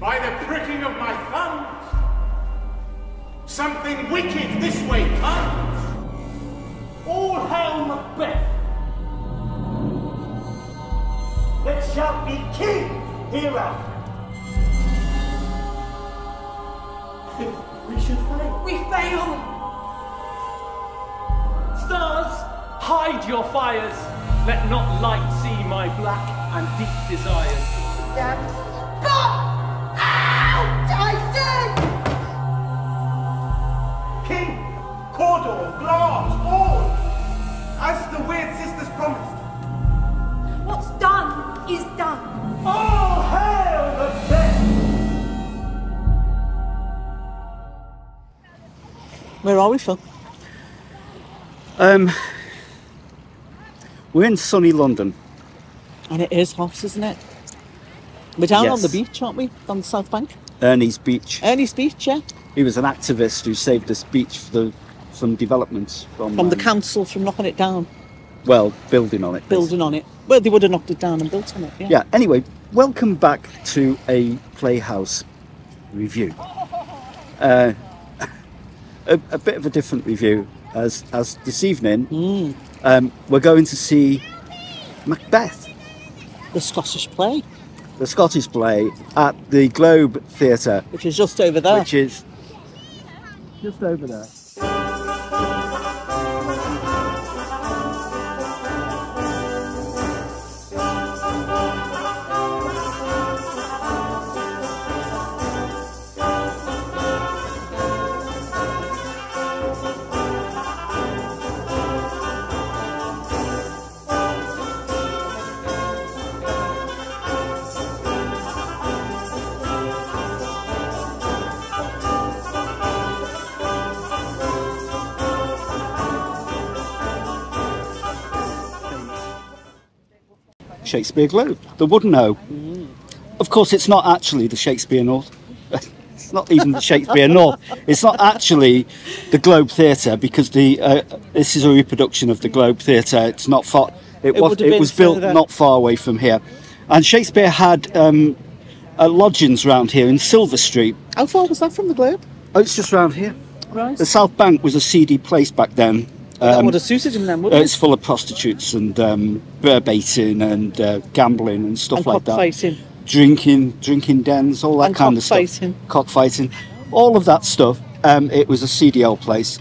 By the pricking of my thumbs, something wicked this way comes. All hail Macbeth. That shall be king hereafter. If we should fail. We fail! Stars, hide your fires. Let not light see my black and deep desires. Out! I said! King, Cawdor, Glass, all, as the weird sisters promised. What's done is done. All hail the best! Where are we, Phil? We're in sunny London. And it is hot, isn't it? We're down on Yes. the beach, aren't we? On the South Bank. Ernie's Beach. Ernie's Beach, yeah. He was an activist who saved this beach from development. From the council, from knocking it down. Well, building on it. Building on it. Well, they would have knocked it down and built on it, yeah. Yeah, anyway, welcome back to a Playhouse review. A bit of a different review, as this evening we're going to see Macbeth. The Scottish play. The Scottish play at the Globe Theatre. Which is just over there. Which is just over there. Shakespeare Globe, the wooden O. Of course, it's not actually the Shakespeare North. It's not even the Shakespeare North. It's not actually the Globe Theatre, because this is a reproduction of the Globe Theatre. It's not far. It was built not far away from here, and Shakespeare had lodgings around here in Silver Street. How far was that from the Globe? Oh, it's just around here. Right. The South Bank was a seedy place back then. That would have suited him then, wouldn't it? It's full of prostitutes and bear-baiting and gambling and stuff like that. Cockfighting. Drinking dens, all that kind of stuff. Cockfighting. All of that stuff. It was a seedy old place.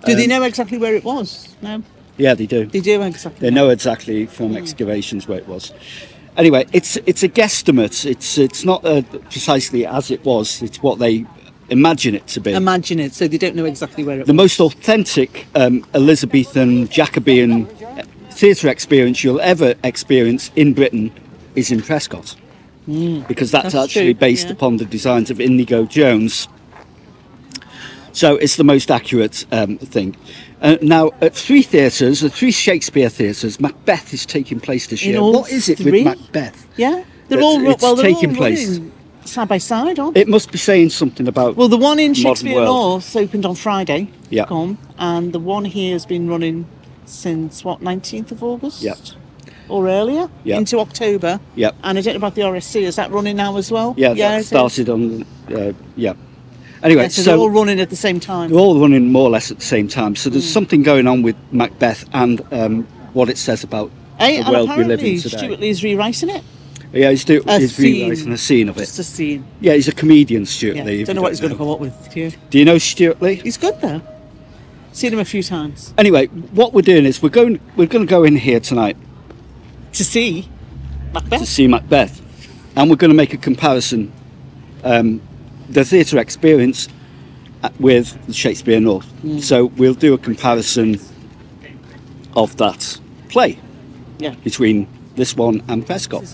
Do they know exactly where it was? No? Yeah, they do. They do exactly. They know exactly from excavations where it was. Anyway, it's a guesstimate. It's not precisely as it was. It's what they imagine it to be. Imagine it, so they don't know exactly where it was. The most authentic Elizabethan Jacobean theatre experience you'll ever experience in Britain is in Prescot, because that's actually true, based upon the designs of Inigo Jones. So it's the most accurate thing. Now, at three theatres, the three Shakespeare theatres, Macbeth is taking place this year. What is it with Macbeth? Yeah, they're all taking place side by side, aren't they? It must be saying something about. Well, the one in Shakespeare North opened on Friday. Yeah. And the one here has been running since what, 19th of August? Yeah. Or earlier? Yeah. Into October. Yeah. And I don't know about the RSC. Is that running now as well? Yeah. That started on. Yeah. Anyway, yeah, so they're all running at the same time. They're all running more or less at the same time. So there's something going on with Macbeth and what it says about the world we live in today. Stuart Lee's rewriting it. Yeah, he's rewriting a scene of it. Just a scene. Yeah, he's a comedian, Stuart Lee. Don't know what he's going to come up with, do you? Do you know Stuart Lee? He's good though. Seen him a few times. Anyway, what we're doing is we're going to go in here tonight to see Macbeth. To see Macbeth, and we're going to make a comparison, the theatre experience with Shakespeare North. So we'll do a comparison of that play between this one and Prescot.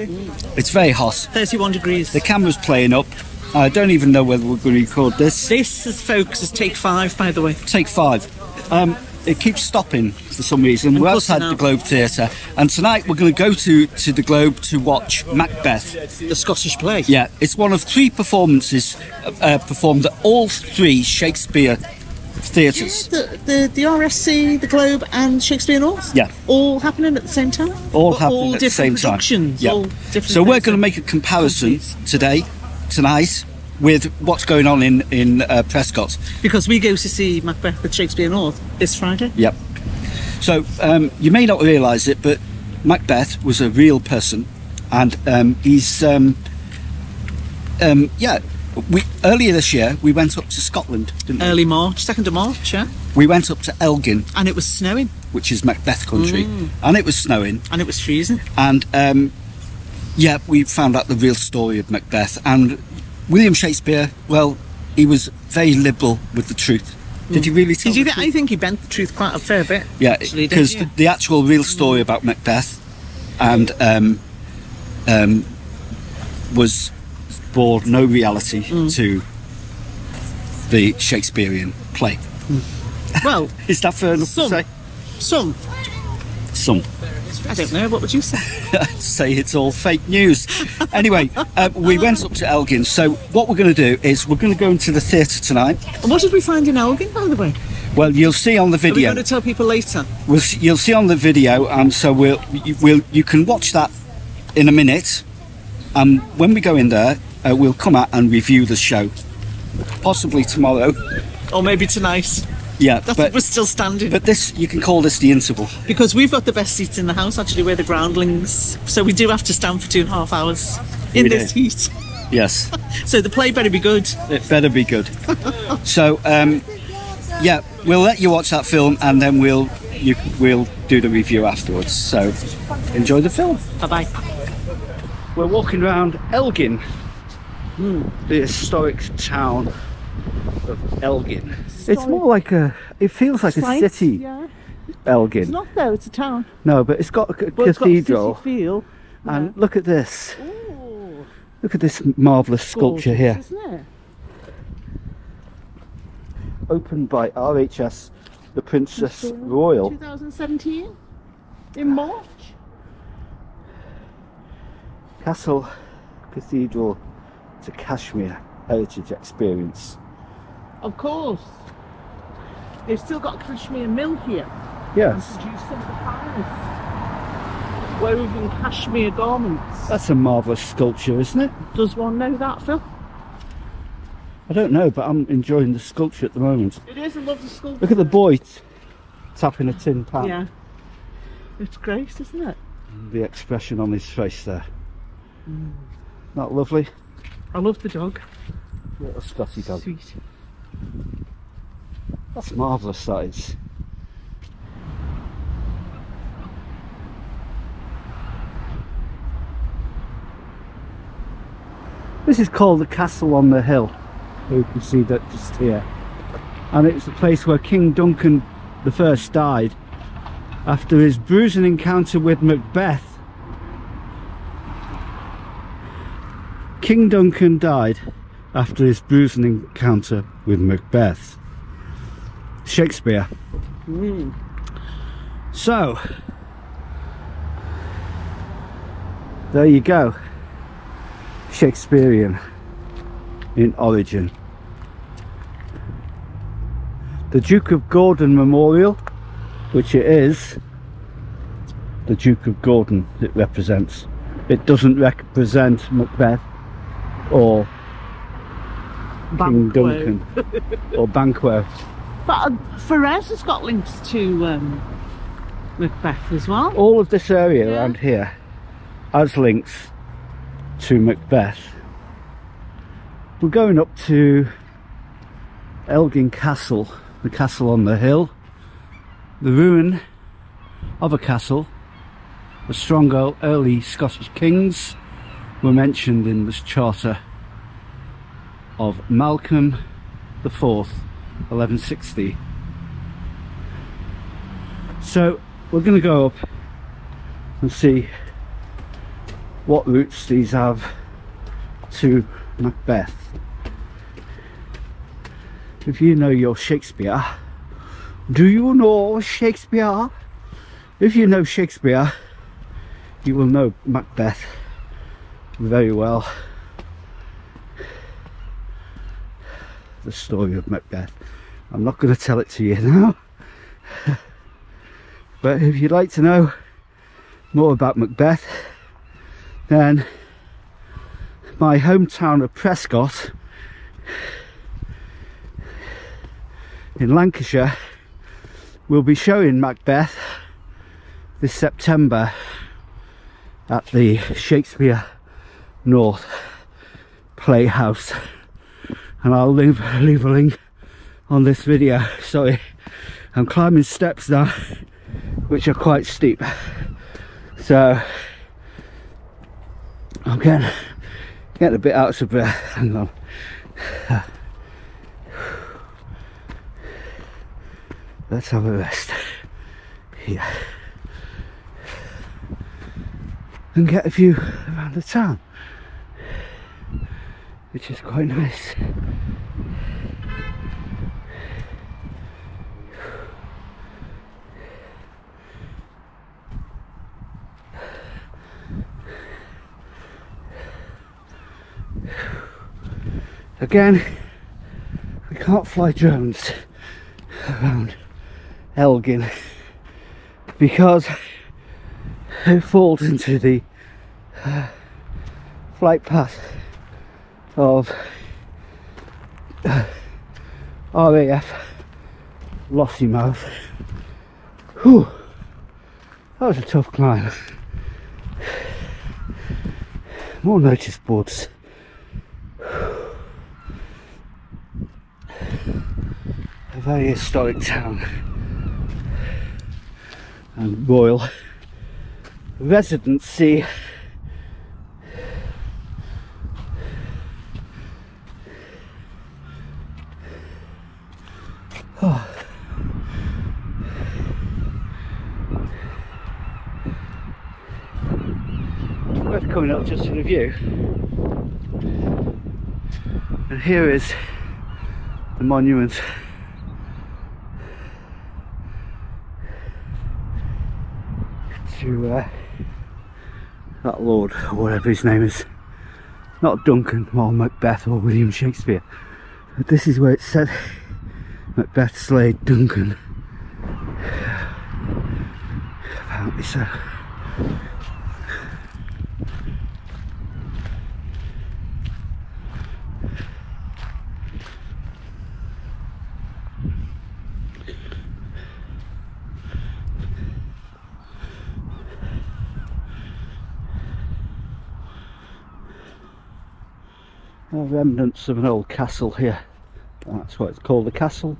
It's very hot. 31 degrees. The camera's playing up. I don't even know whether we're going to record this. This is, folks, is take 5, by the way. Take 5. It keeps stopping for some reason. We're outside the Globe Theatre, and tonight we're going to go to the Globe to watch Macbeth. The Scottish play. Yeah, it's one of 3 performances performed at all 3 Shakespeare theatres. Yeah, the RSC, the Globe, and Shakespeare North. Yeah, all happening at the same time. All happening at the same time. Yeah. All different so we're going to make a comparison today tonight with what's going on in Prescot. Because we go to see Macbeth at Shakespeare North this Friday. Yep. So you may not realise it, but Macbeth was a real person, and he's earlier this year we went up to Scotland, didn't we? Early March, 2nd of March, yeah. We went up to Elgin, And it was snowing. which is Macbeth country, and it was snowing, And it was freezing. and we found out the real story of Macbeth. And William Shakespeare, well, he was very liberal with the truth. Did he really tell Did you the think, I truth? think he bent the truth quite a fair bit. Yeah, actually, because didn't you? the actual real story about Macbeth and was bore no reality to the Shakespearean play. Well, Is that fair enough to say? some. Some. I don't know, what would you say? I'd say it's all fake news. Anyway, we went up to Elgin, so what we're going to do is we're going to go into the theatre tonight. And what did we find in Elgin, by the way? Well, you'll see on the Are we video. going to tell people later? You'll see on the video, and so you can watch that in a minute. And when we go in there, we'll come out and review the show, possibly tomorrow. Or maybe tonight. Yeah, We're still standing. but this, you can call this the interval. Because we've got the best seats in the house, actually, we're the groundlings. So we do have to stand for 2.5 hours in We this do. heat. Yes, So the play better be good. it better be good. So, we'll let you watch that film, and then we'll do the review afterwards. So, enjoy the film. Bye-bye. We're walking around Elgin, the historic town of Elgin. It's more like it feels like a city, Yeah. Elgin. It's not though, it's a town. No, but it's got a But it's got a cathedral. city feel. And look at this. Ooh, Look at this marvellous sculpture gorgeous, here. Isn't it? Opened by RHS, the Princess Royal. 2017? In March? Castle Cathedral to Kashmir Heritage Experience. Of course. They've still got Kashmir Mill here. Yes, And produce some of the finest woven Kashmir garments. that's a marvellous sculpture, isn't it? Does one know that, Phil? I don't know, but I'm enjoying the sculpture at the moment. It is a lovely sculpture. Look at the boy tapping a tin pan. Yeah. It's great, isn't it? The expression on his face there. Not lovely? I love the dog. Little Scotty dog. Sweet. That's marvellous, that is. This is called the Castle on the Hill. You can see that just here. And it's the place where King Duncan I died after his bruising encounter with Macbeth. King Duncan died after his bruising encounter with Macbeth. Shakespeare. So, there you go. Shakespearean in origin. The Duke of Gordon Memorial, which it is, the Duke of Gordon it represents. It doesn't represent Macbeth or King Duncan or Banquo. But Ferrez has got links to Macbeth as well. All of this area around here has links to Macbeth. We're going up to Elgin Castle, the castle on the hill, the ruin of a castle. The strong early Scottish kings were mentioned in this charter of Malcolm IV, 1160. So we're going to go up and see what roots these have to Macbeth. If you know your Shakespeare, do you know Shakespeare? If you know Shakespeare, you will know Macbeth very well. The story of Macbeth. I'm not going to tell it to you now. But if you'd like to know more about Macbeth, then my hometown of Prescot in Lancashire will be showing Macbeth this September at the Shakespeare North Playhouse, and I'll leave a link on this video. Sorry, I'm climbing steps now which are quite steep, so I'm getting a bit out of breath. Hang on. Let's have a rest here and get a view around the town, which is quite nice. Again, we can't fly drones around Elgin because it falls into the flight path of RAF Lossiemouth. Whew, that was a tough climb. More notice boards. A very historic town and royal residency. Oh. Worth coming up just for the view. And here is the monument to that lord, or whatever his name is. Not Duncan or Macbeth or William Shakespeare, but this is where it said Macbeth slayed Duncan. Apparently so. Remnants of an old castle here. That's what it's called, the castle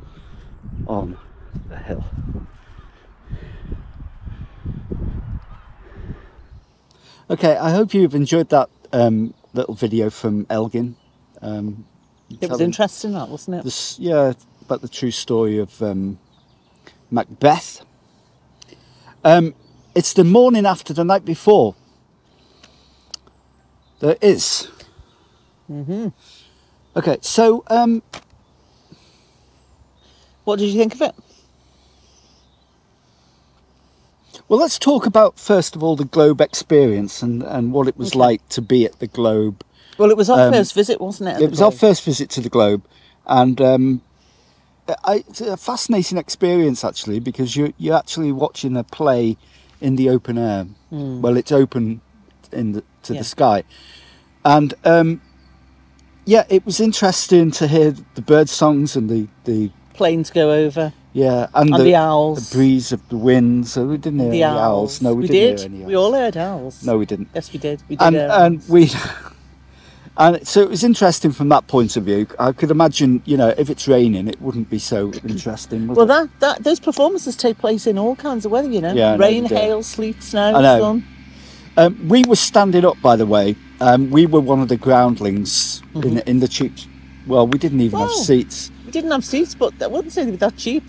on the hill. Okay, I hope you've enjoyed that little video from Elgin. It was interesting, that, wasn't it? This, yeah, about the true story of Macbeth. It's the morning after the night before. There is. Mm-hmm. Okay, so what did you think of it? Well, let's talk about first of all the Globe experience and what it was like to be at the Globe. Well, it was our first visit, wasn't it? It was our first visit to the Globe, and it's a fascinating experience actually, because you're actually watching a play in the open air. Well, it's open to the sky, and yeah, it was interesting to hear the bird songs and the planes go over. Yeah, and the owls, the breeze of the wind. So we didn't hear any owls. No, we didn't hear any owls. We all heard owls. No, we didn't. Yes, we did. We did. And so it was interesting from that point of view. I could imagine, you know, if it's raining, it wouldn't be so interesting. Would it? Those performances take place in all kinds of weather, you know. Yeah, rain, hail, sleet, snow, sun. We were standing up, by the way. We were one of the groundlings in the cheap. Well, we didn't even have seats. We didn't have seats, but I wouldn't say they were that cheap.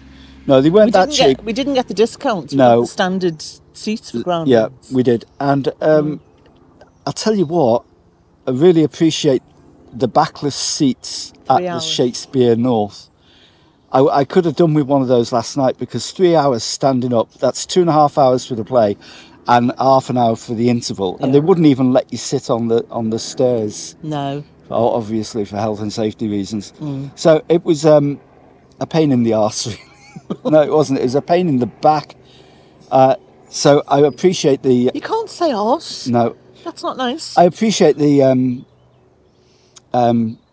No, they weren't that cheap. We didn't get the discount. No, the standard seats for groundlings. Yeah, we did. And I'll tell you what, I really appreciate the backless seats at the Shakespeare North. I could have done with one of those last night, because 3 hours standing up, that's 2.5 hours for the play and half an hour for the interval, and they wouldn't even let you sit on the stairs. No. Obviously for health and safety reasons. So it was a pain in the arse. No, it wasn't. It was a pain in the back. So I appreciate the... You can't say arse. No. That's not nice. I appreciate the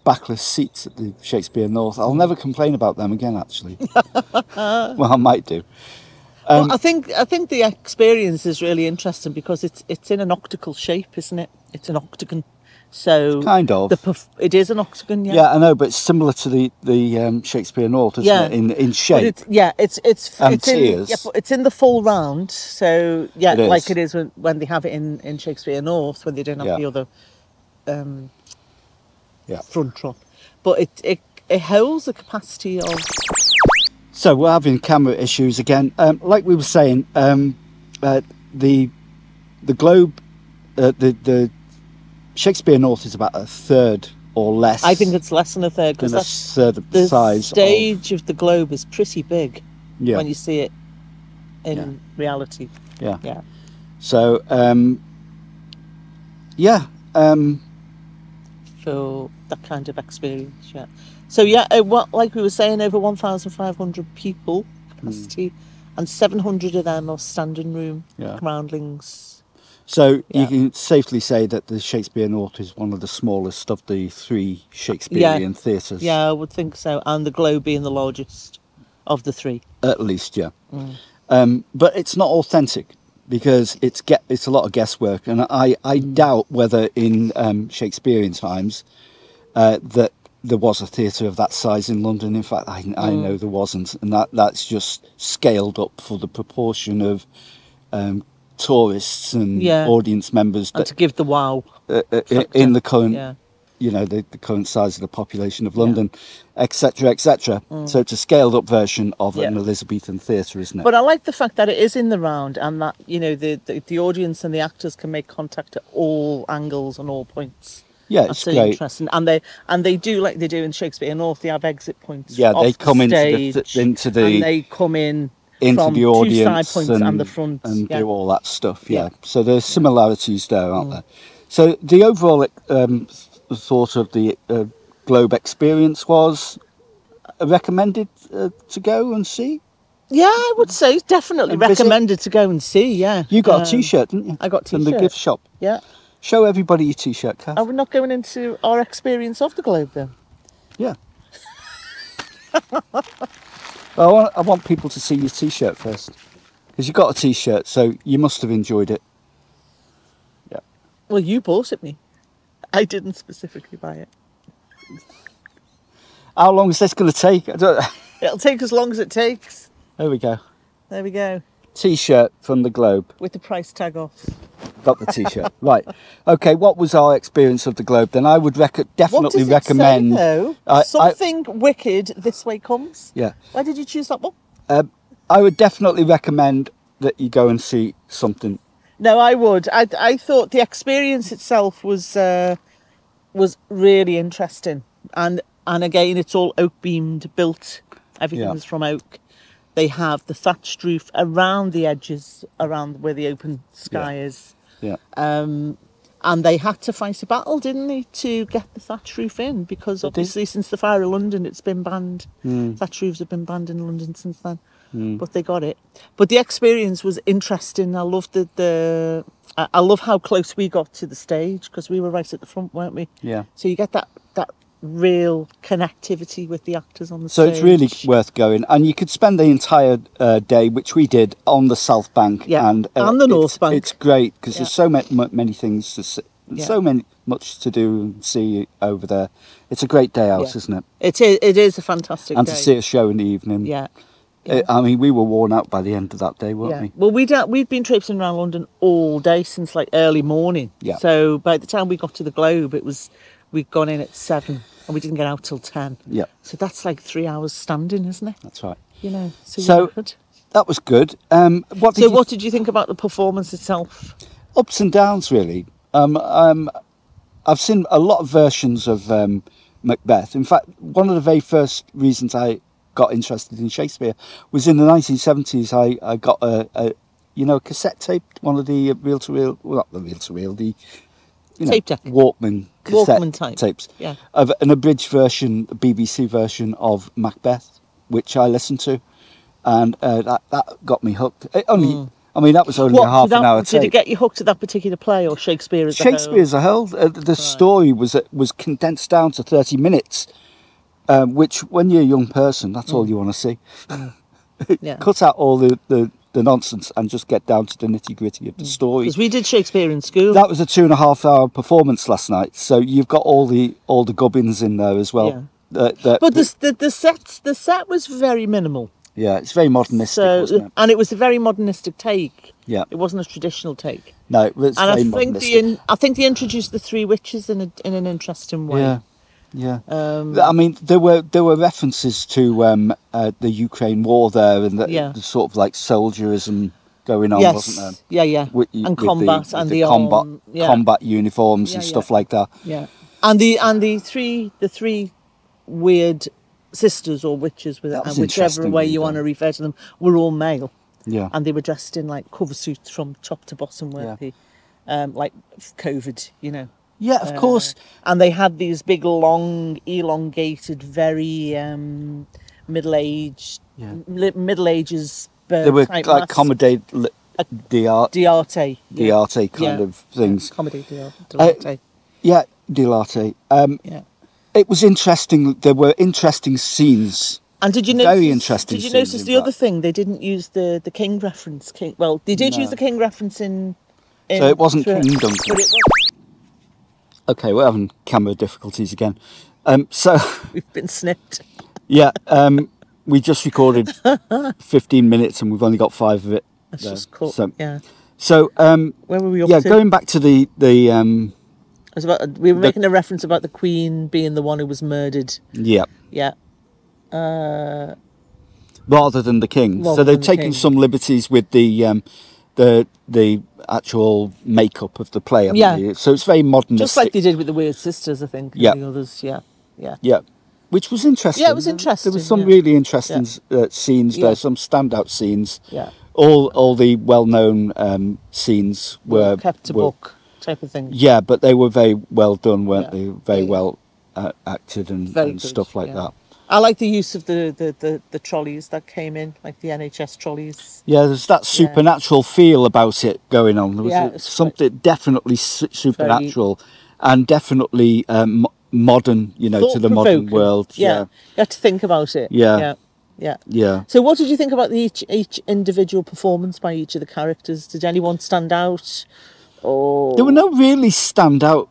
backless seats at the Shakespeare North. I'll never complain about them again, actually. Well, I might do. Well, I think the experience is really interesting because it's in an octagonal shape, isn't it? It's an octagon. So Kind of. It is an octagon, yeah. Yeah, I know, but it's similar to the Shakespeare North, isn't it? In shape. But it's tiers. but it's in the full round. So yeah, It is. like it is when they have it in Shakespeare North, when they don't have the other front drop. But it holds a capacity of. So we're having camera issues again. Like we were saying, the Globe, the Shakespeare North is about a third or less. I think it's less than a third because that's third of the size. stage of the Globe is pretty big Yeah. when you see it in reality. Yeah. Yeah. So For that kind of experience, yeah. So like we were saying, over 1,500 people capacity, and 700 of them are standing room groundlings. So you can safely say that the Shakespeare North is one of the smallest of the three Shakespearean theatres. Yeah, I would think so. And the Globe being the largest of the three. At least, yeah. But it's not authentic because it's a lot of guesswork, and I doubt whether in Shakespearean times that there was a theatre of that size in London. In fact, I know there wasn't, and that's just scaled up for the proportion of tourists and audience members and to give the wow in the current the current size of the population of London, etc., etc. So it's a scaled up version of an Elizabethan theatre, isn't it? But I like the fact that it is in the round, and that the audience and the actors can make contact at all angles and all points. Yeah, That's it's really great. interesting, and they do like they do in Shakespeare North. They have exit points. Yeah, off they come the into stage, the and they come in into from the audience two side points and the front and do all that stuff. Yeah, Yeah. so there's similarities there, aren't there? So the overall thought of the Globe experience was recommended to go and see. Yeah, I would say definitely And visit? recommended to go and see. Yeah, You got a T-shirt, didn't you? I got from the T-shirt. gift shop. Yeah. Show everybody your T-shirt, Kath. Are we not going into our experience of the Globe then? Yeah. I want people to see your T-shirt first, because you got a T-shirt, so you must have enjoyed it. Yeah. Well, you bought it me. I didn't specifically buy it. How long is this going to take? It'll take as long as it takes. There we go. There we go. T-shirt from the Globe. With the price tag off. Got the T-shirt. Right. Okay, what was our experience of the Globe then? I would definitely recommend... What does it say, though? Something wicked this way comes. Yeah. Why did you choose that one? I would definitely recommend that you go and see something. No, I would. I thought the experience itself was really interesting. And again, it's all oak beamed, built. Everything is from oak. They have the thatched roof around the edges, around where the open sky is. Yeah. And they had to fight a battle, didn't they, to get the thatch roof in? Because obviously since the fire of London, it's been banned. Thatch roofs have been banned in London since then. But they got it. But the experience was interesting. I loved I love how close we got to the stage, because we were right at the front, weren't we? Yeah. So you get that real connectivity with the actors on the So stage. it's really worth going, and you could spend the entire day, which we did, on the South Bank and the North Bank. It's great because there's so many things to see, much to do and see over there. It's a great day out, isn't it? It is a fantastic And day. to see a show in the evening. Yeah. I mean, we were worn out by the end of that day, weren't we? Well, we'd been traipsing around London all day since like early morning. Yeah. So by the time we got to the Globe, we'd gone in at 7 and we didn't get out till 10. Yeah. So that's like 3 hours standing, isn't it? That's right. You know. So that was good. What did you think about the performance itself? Ups and downs, really. I've seen a lot of versions of Macbeth. In fact, one of the very first reasons I got interested in Shakespeare was in the 1970s. I got a cassette tape, one of the reel-to-reel, well, not the reel-to-reel, the tape deck. Walkman cassette Walkman tapes, yeah, of an abridged version, a BBC version of Macbeth, which I listened to, and that got me hooked. I mean, that was only a half an hour Did it take. get you hooked to that particular play or Shakespeare as Shakespeare as a whole, the story was condensed down to 30 minutes, which when you're a young person, that's all you want to see. Yeah. Cut out all the nonsense and just get down to the nitty gritty of the story. Because we did Shakespeare in school. That was a 2.5 hour performance last night, so you've got all the gubbins in there as well. But the set was very minimal. Yeah, it's very modernistic, wasn't it? And it was a very modernistic take. Yeah. It wasn't a traditional take. No, it was very modernistic. I think they introduced the three witches in an interesting way. Yeah, yeah. I mean, there were references to the Ukraine war there, and the sort of like soldierism going on, wasn't there? Yeah. And combat and the combat uniforms and stuff like that. Yeah. And the three weird sisters or witches, whichever way you want to refer to them, were all male. Yeah. And they were dressed in like cover suits from top to bottom, weren't they? Like COVID, you know. Yeah, of course. And they had these big, long, elongated, very middle ages. They were like accommodate Diarte kind of things. Accommodate Diarte. Yeah, Diarte. Yeah. It was interesting. There were interesting scenes. And did you notice? Very interesting. Did you notice the other thing? They didn't use the king reference. Well, they did use the king reference in so it wasn't Kingdom. But it was. Okay, we're having camera difficulties again. So We've been snipped. Yeah, we just recorded 15 minutes and we've only got 5 of it. That's just cool. So where were we up to? Going back to the we were making a reference about the Queen being the one who was murdered. Yeah. Yeah. Rather than the king. So they're taking some liberties with the actual makeup of the play. So it's very modernistic. Just like they did with the Weird Sisters, I think. And the others. Yeah. Which was interesting. Yeah, it was interesting. There was some really interesting scenes there, some standout scenes. Yeah. All the well-known scenes were kept to book type of thing. Yeah, but they were very well done, weren't they? Very well acted and stuff like that. I like the use of the trolleys that came in, like the NHS trolleys. Yeah, there's that supernatural feel about it going on. There was something definitely supernatural and definitely modern, to the modern world. Yeah, you had to think about it. Yeah. So what did you think about each individual performance by each of the characters? Did anyone stand out? Or there were no really standout.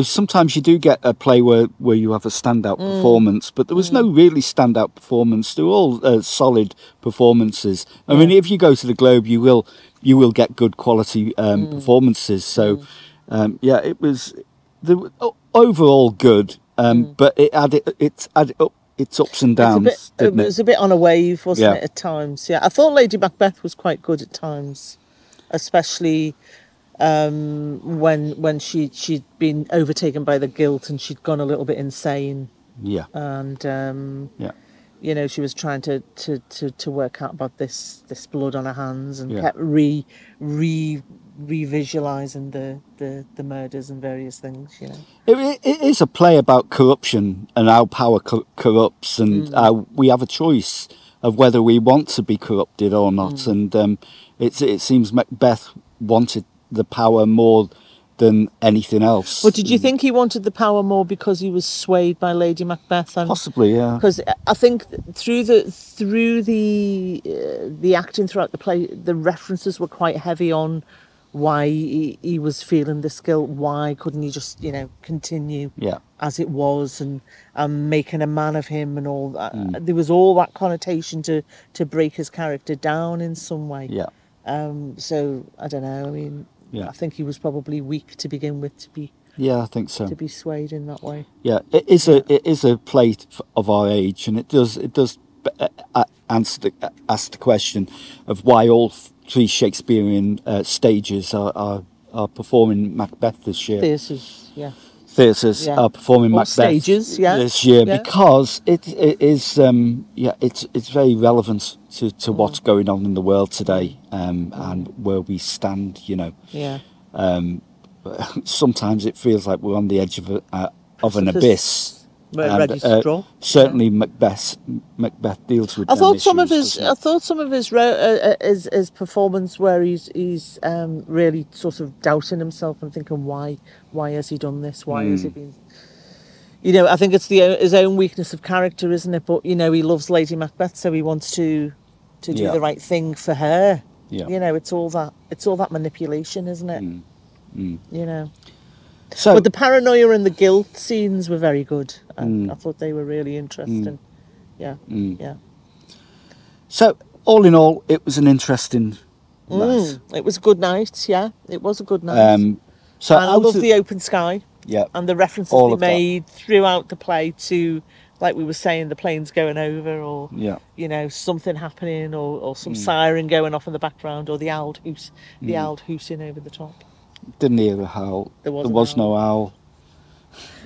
Sometimes you do get a play where you have a standout performance, but there was no really standout performance. They were all solid performances. I mean, if you go to the Globe, you will get good quality performances. So, it was overall good, but it added up its ups and downs. It was a bit on a wave, wasn't it, at times? Yeah, I thought Lady Macbeth was quite good at times, especially when she'd been overtaken by the guilt and she'd gone a little bit insane. Yeah. And she was trying to work out about this blood on her hands and kept revisualizing the murders and various things. It is a play about corruption and how power corrupts, and how we have a choice of whether we want to be corrupted or not. And it seems Macbeth wanted the power more than anything else. But did you think he wanted the power more because he was swayed by Lady Macbeth? Possibly, yeah. Because I think through the acting throughout the play, the references were quite heavy on why he was feeling this guilt. Why couldn't he just continue as it was and making a man of him and all that? There was all that connotation to break his character down in some way. Yeah. So I don't know. I mean, I think he was probably weak to begin with to be. Yeah, I think so. To be swayed in that way. Yeah, it is a play of our age, and it does ask the question of why all 3 Shakespearean stages are performing Macbeth this year. Theatres are performing Macbeth stages, this year because it is it's very relevant to what's going on in the world today, and where we stand. Sometimes it feels like we're on the edge of an abyss, ready to draw. Certainly, Macbeth deals with. I them thought some of issues, his, I thought some of his performance where he's really sort of doubting himself and thinking why has he done this? Why has he been? You know, I think it's his own weakness of character, isn't it? But you know, he loves Lady Macbeth, so he wants to do the right thing for her. Yeah. You know, it's all that manipulation, isn't it? You know. So, But the paranoia and the guilt scenes were very good. I thought they were really interesting. Yeah. So, all in all, it was an interesting night. It was a good night. Yeah, it was a good night. So and I love the open sky. Yeah. And the references All they of that. made throughout the play to, like we were saying, the planes going over, or you know, something happening, or some siren going off in the background, or the owl hooting over the top. Didn't hear a howl. There was no owl.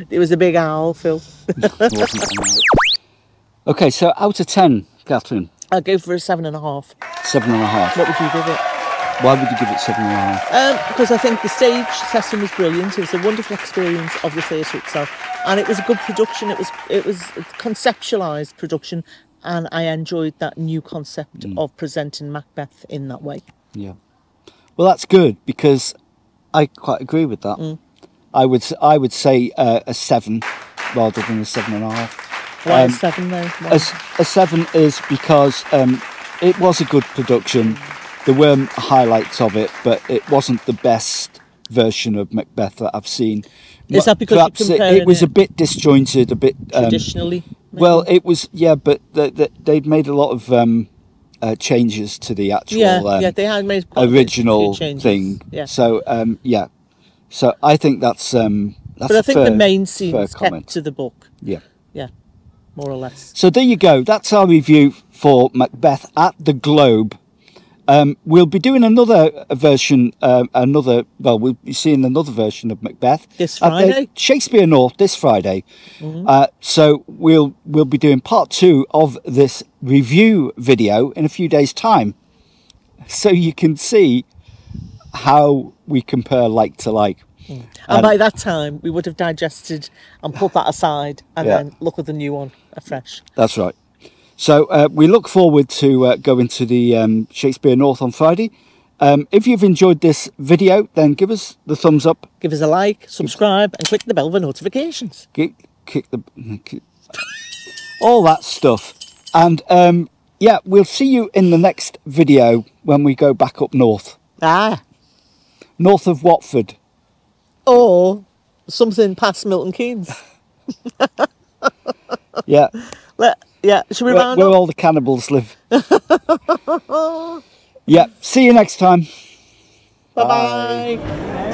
It was a big owl, Phil. There wasn't an owl. Okay, so out of 10, Catherine. I'll go for a 7.5. 7.5. What would you give it? Why would you give it 7.5? Because I think the stage setting was brilliant. It was a wonderful experience of the theatre itself, and it was a good production. It was a conceptualised production, and I enjoyed that new concept of presenting Macbeth in that way. Yeah. Well, that's good, because I quite agree with that. I would say a 7 rather than a 7.5. Why a 7 though? A 7 is because it was a good production. There were highlights of it, but it wasn't the best version of Macbeth that I've seen. Is that because perhaps you're comparing it was a bit disjointed, a bit traditionally? Maybe? Well, it was, but they'd made a lot of changes to the actual they had made quite original a few changes. thing. Yeah. So so I think that's but I think the main scenes kept to the book. Yeah. Yeah, more or less. So there you go. That's our review for Macbeth at the Globe. We'll be doing another version, we'll be seeing another version of Macbeth this Friday. At Shakespeare North this Friday. So we'll be doing part 2 of this review video in a few days' time, so you can see how we compare like to like. And by that time, we would have digested and put that aside, and then look at the new one afresh. That's right. So we look forward to going to the Shakespeare North on Friday. If you've enjoyed this video, then give us the thumbs up. Give us a like, subscribe, and click the bell for notifications. Kick all that stuff. And we'll see you in the next video when we go back up north. North of Watford. Or something past Milton Keynes. Yeah. Should we round where up? all the cannibals live. See you next time. Bye-bye.